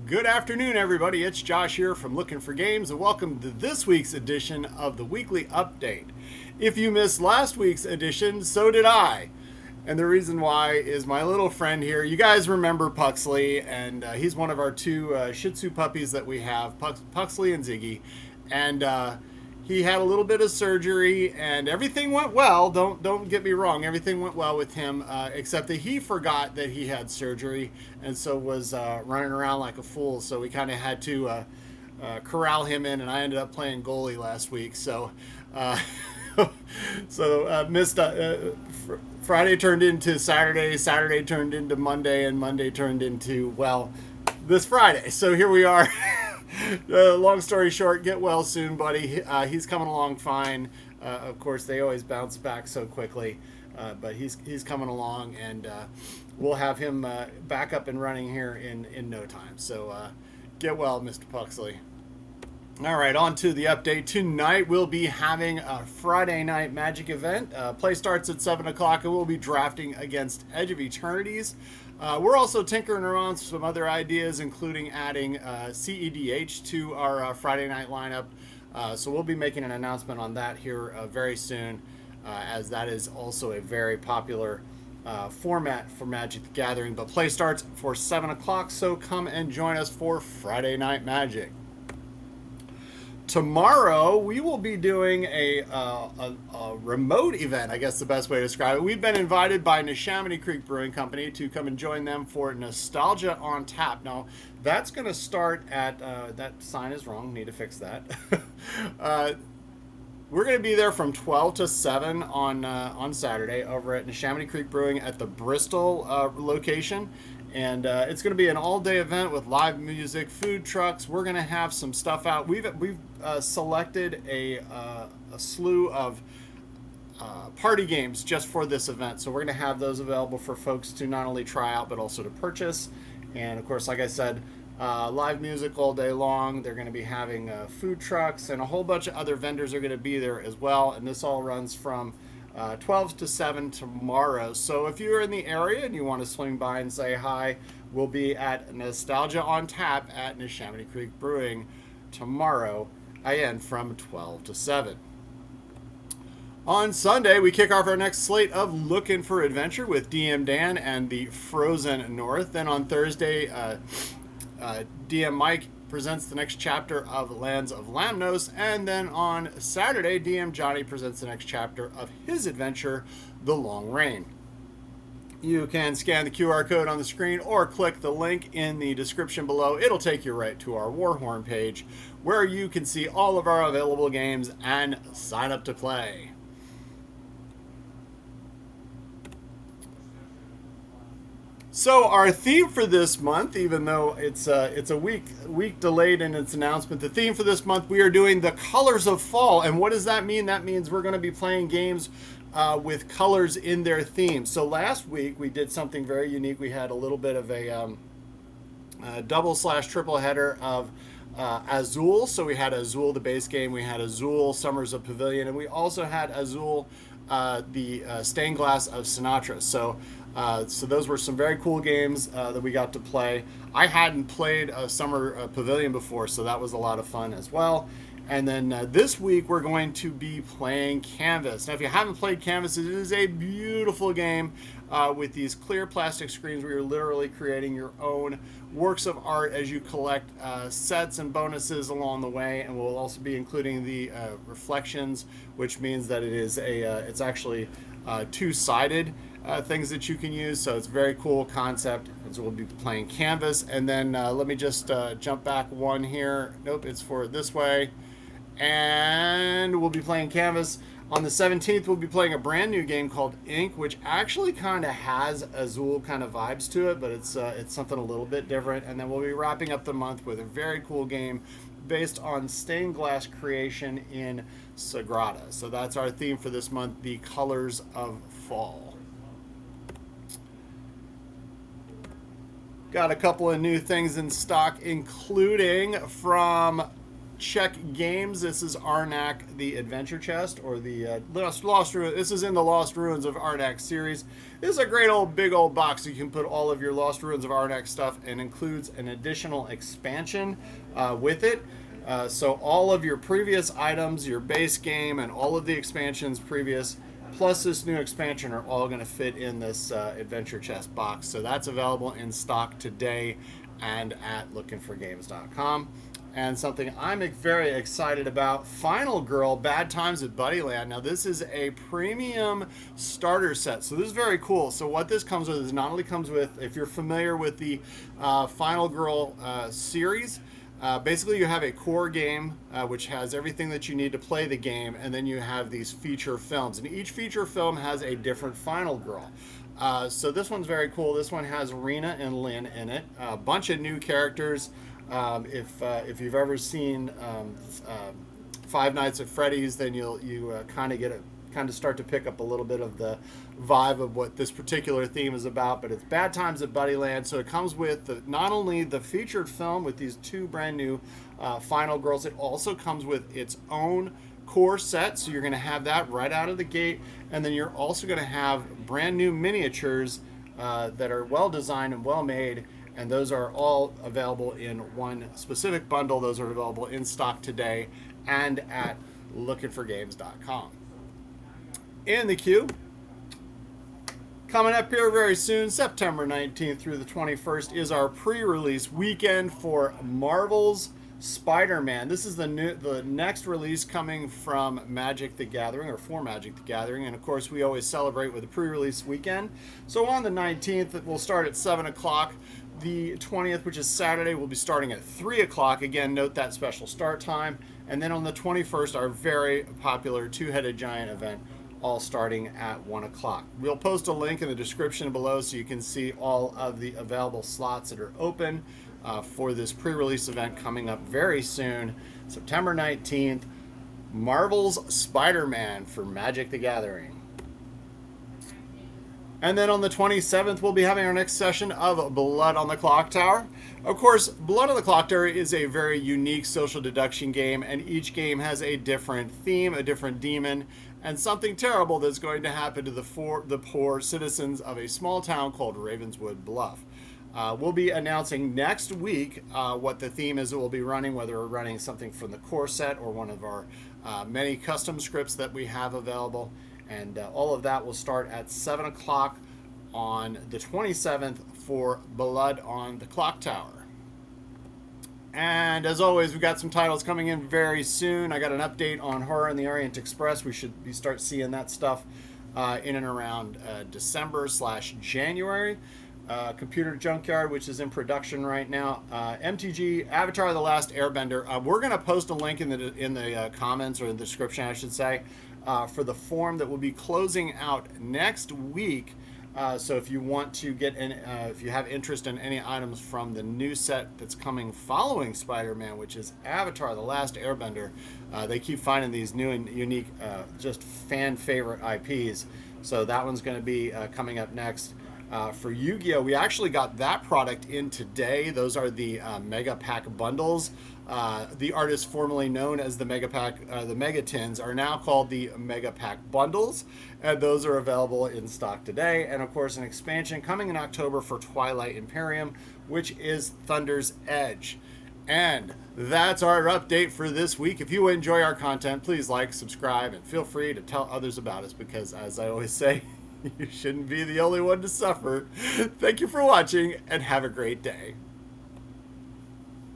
Good afternoon, everybody. It's Josh here from Lookin For Games, and welcome to this week's edition of the Weekly Update. If you missed last week's edition, so did I. And the reason why is my little friend here. You guys remember Puxley, and he's one of our two Shih Tzu puppies that we have, Puxley and Ziggy. And he had a little bit of surgery, and everything went well. Don't get me wrong, everything went well with him, except that he forgot that he had surgery, and so was running around like a fool. So we kind of had to corral him in, and I ended up playing goalie last week. So missed. Friday turned into Saturday. Saturday turned into Monday, and Monday turned into this Friday. So here we are. Long story short, get well soon, buddy. He's coming along fine. Of course, they always bounce back so quickly, but he's coming along, and we'll have him back up and running here in no time. So get well, Mr. Puxley. All right, on to the update. Tonight we'll be having a Friday night Magic event. Play starts at 7 o'clock, and we'll be drafting against Edge of Eternities. We're also tinkering around some other ideas, including adding CEDH to our Friday night lineup. So we'll be making an announcement on that here very soon, as that is also a very popular format for Magic the Gathering. But play starts for 7 o'clock, so come and join us for Friday Night Magic. Tomorrow, we will be doing a remote event, I guess the best way to describe it. We've been invited by Neshaminy Creek Brewing Company to come and join them for Nostalgia on Tap. Now, that's going to start at, that sign is wrong, need to fix that. We're going to be there from 12 to 7 on Saturday over at Neshaminy Creek Brewing at the Bristol location. And it's going to be an all-day event with live music, food trucks. We're going to have some stuff out. We've selected a slew of party games just for this event. So we're going to have those available for folks to not only try out, but also to purchase. And, of course, like I said, live music all day long. They're going to be having food trucks, and a whole bunch of other vendors are going to be there as well. And this all runs from 12 to 7 tomorrow. So if you're in the area and you want to swing by and say hi, we'll be at Nostalgia on Tap at Neshaminy Creek Brewing tomorrow, again from 12 to 7. On Sunday, we kick off our next slate of Lookin For Adventure with DM Dan and the Frozen North. Then on Thursday, DM Mike presents the next chapter of Lands of Lamnos, and then on Saturday, DM Johnny presents the next chapter of his adventure, The Long Reign. You can scan the QR code on the screen or click the link in the description below. It'll take you right to our Warhorn page, where you can see all of our available games and sign up to play. So our theme for this month, even though it's a week delayed in its announcement, the theme for this month, we are doing the Colors of Fall. And what does that mean? That means we're going to be playing games with colors in their theme. So last week we did something very unique. We had a little bit of a double/triple header of Azul. So we had Azul, the base game. We had Azul, Summers of Pavilion. And we also had Azul, the Stained Glass of Sinatra. So those were some very cool games that we got to play. I hadn't played Summer Pavilion before, so that was a lot of fun as well. And then this week we're going to be playing Canvas. Now, if you haven't played Canvas, it is a beautiful game with these clear plastic screens where you're literally creating your own works of art as you collect sets and bonuses along the way. And we'll also be including the reflections, which means that it's actually two-sided things that you can use. So it's a very cool concept. And so we'll be playing Canvas. And then let me just jump back one here. Nope, it's for this way. And we'll be playing Canvas. On the 17th, we'll be playing a brand new game called Ink, which actually kind of has Azul kind of vibes to it, but it's something a little bit different. And then we'll be wrapping up the month with a very cool game based on stained glass creation in Sagrada. So that's our theme for this month, the Colors of Fall. Got a couple of new things in stock, including from check games. This is Arnak, the Adventure Chest, or the Lost Ruins. This is in the Lost Ruins of Arnak series. This is a great old big old box. You can put all of your Lost Ruins of Arnak stuff, and includes an additional expansion with it. So all of your previous items, your base game, and all of the expansions previous, plus this new expansion, are all going to fit in this Adventure Chest box. So that's available in stock today and at lookinforgames.com. And something I'm very excited about, Final Girl, Bad Times at Buddyland. Now this is a premium starter set, so this is very cool. So what this comes with is not only comes with, if you're familiar with the Final Girl series, basically you have a core game which has everything that you need to play the game, and then you have these feature films, and each feature film has a different Final Girl. So this one's very cool. This one has Rena and Lynn in it, a bunch of new characters. If you've ever seen Five Nights at Freddy's, then you kind of start to pick up a little bit of the vibe of what this particular theme is about. But it's Bad Times at Buddyland, so it comes with not only the featured film with these two brand new Final Girls, it also comes with its own core set. So you're going to have that right out of the gate, and then you're also going to have brand new miniatures that are well designed and well made. And those are all available in one specific bundle. Those are available in stock today and at lookinforgames.com. In the queue, coming up here very soon, September 19th through the 21st, is our pre-release weekend for Marvel's Spider-Man. This is the next release coming from Magic the Gathering, or for Magic the Gathering, and of course we always celebrate with a pre-release weekend. So on the 19th, we'll start at 7 o'clock. The 20th, which is Saturday, will be starting at 3 o'clock. Again, note that special start time. And then on the 21st, our very popular two-headed giant event, all starting at 1 o'clock. We'll post a link in the description below so you can see all of the available slots that are open for this pre-release event coming up very soon, September 19th, Marvel's Spider-Man for Magic the Gathering. And then on the 27th, we'll be having our next session of Blood on the Clocktower. Of course, Blood on the Clocktower is a very unique social deduction game, and each game has a different theme, a different demon, and something terrible that's going to happen to the poor citizens of a small town called Ravenswood Bluff. We'll be announcing next week what the theme is that we'll be running, whether we're running something from the core set or one of our many custom scripts that we have available. And all of that will start at 7 o'clock on the 27th for Blood on the Clocktower. And as always, we've got some titles coming in very soon. I got an update on Horror in the Orient Express. We should start seeing that stuff in and around December/January. Computer Junkyard, which is in production right now. MTG Avatar: The Last Airbender. We're going to post a link in the comments, or in the description, I should say, for the form that will be closing out next week. So if you want to get in, if you have interest in any items from the new set that's coming following Spider-Man, which is Avatar: The Last Airbender, they keep finding these new and unique, just fan favorite IPs. So that one's going to be coming up next. For Yu-Gi-Oh, we actually got that product in today. Those are the Mega Pack bundles. The artists formerly known as the Mega Pack, the Mega Tins, are now called the Mega Pack bundles, and those are available in stock today. And of course, an expansion coming in October for Twilight Imperium, which is Thunder's Edge. And that's our update for this week. If you enjoy our content, please like, subscribe, and feel free to tell others about us, because as I always say, you shouldn't be the only one to suffer. Thank you for watching, and have a great day.